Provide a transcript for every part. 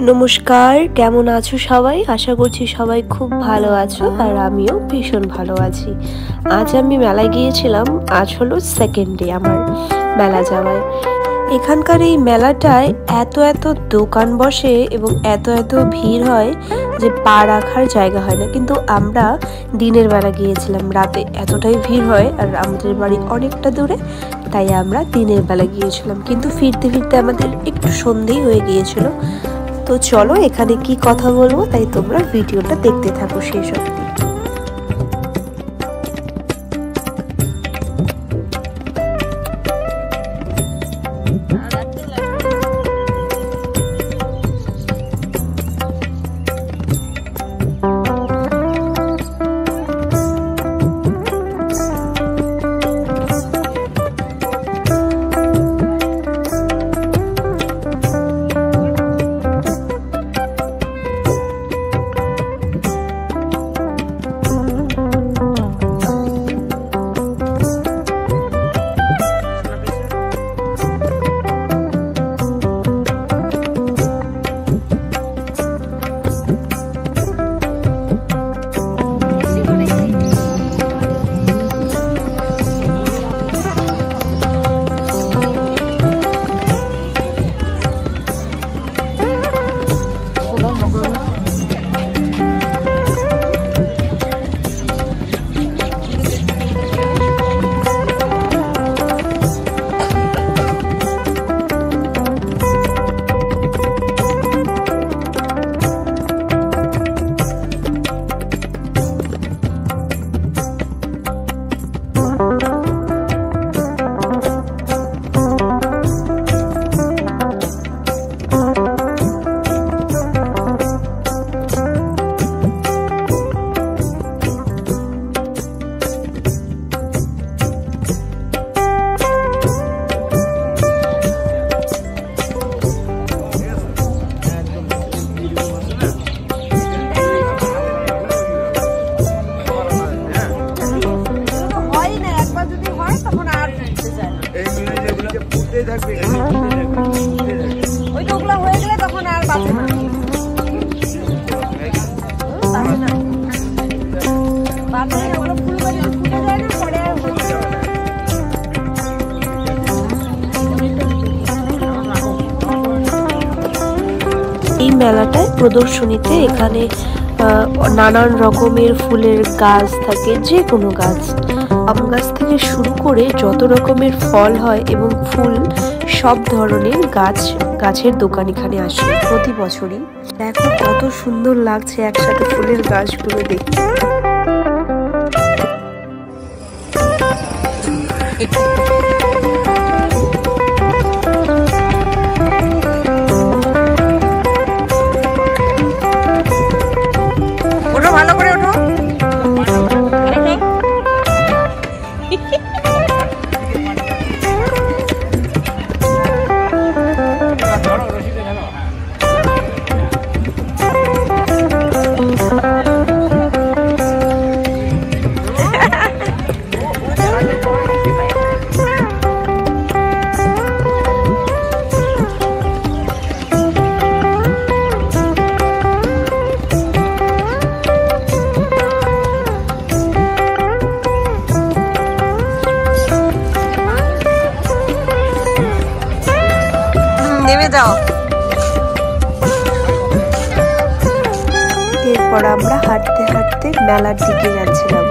নমস্কার, কেমন আছো সবাই? আশা করছি সবাই খুব ভালো আছো, আর আমিও ভীষণ ভালো আছি। আজ আমি মেলায় গিয়েছিলাম। আজ হলো সেকেন্ড ডে আমার মেলা যাওয়ায়। এখানকার এই মেলাটায় এত দোকান বসে এবং এত ভিড় হয় যে পা রাখার জায়গা হয় না। কিন্তু আমরা দিনের বেলা গিয়েছিলাম, রাতে এতটাই ভিড় হয়, আর আমাদের বাড়ি অনেকটা দূরে, তাই আমরা দিনের বেলা গিয়েছিলাম। কিন্তু ফিরতে ফিরতে আমাদের একটু সন্ধেই হয়ে গিয়েছিল। তো চলো এখানে কি কথা বলবো, তাই তোমরা ভিডিওটা দেখতে থাকো শেষ অবধি। এই মেলাটায় প্রদর্শনীতে এখানে নানান রকমের ফুলের গাছ থাকে, যে কোনো গাছ, আম গাছ থেকে শুরু করে যত রকমের ফল হয় এবং ফুল, সব ধরনের গাছের দোকান এখানে আসে প্রতি বছরই। দেখো কত সুন্দর লাগছে একসাথে ফুলের গাছগুলো দেখতে। ভালো করে ওঠো। নেমে যাও। এরপর আমরা হাঁটতে হাঁটতে মেলার দিকে যাচ্ছিলাম।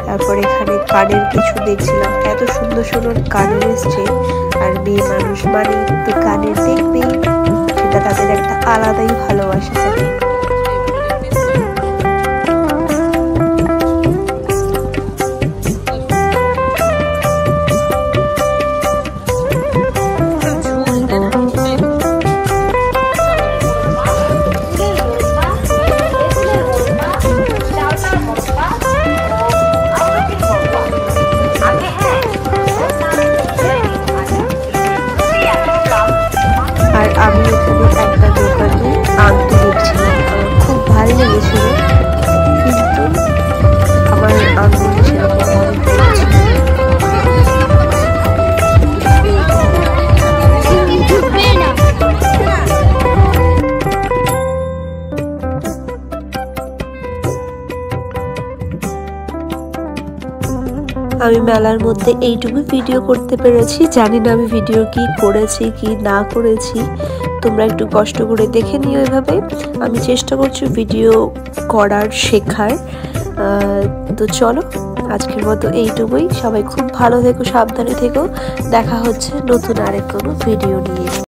তারপর এখানে কানের কিছু দেখছিলাম, এত সুন্দর কানের এসছে। আর মেয়ে মানুষ মানে একটু কানের দেখবেই, সেটা তাদের একটা আলাদাই ভালোবাসা থাকে। আমি এখানে একটা দোকানে আংটি দেখছিলাম, আমার খুব ভালো লেগেছিল, কিন্তু আমার আংটি সেরকম ভালো আমি মেলার মধ্যে এইটুকু ভিডিও করতে পেরেছি। জানি না আমি ভিডিও কি করেছি কি না করেছি, তোমরা একটু কষ্ট করে দেখে নিও। এভাবে আমি চেষ্টা করছি ভিডিও করার, শেখার। তো চলো আজকের মতো এইটুকুই। সবাই খুব ভালো থেকো, সাবধানে থেকো। দেখা হচ্ছে নতুন আরেক কোনো ভিডিও নিয়ে।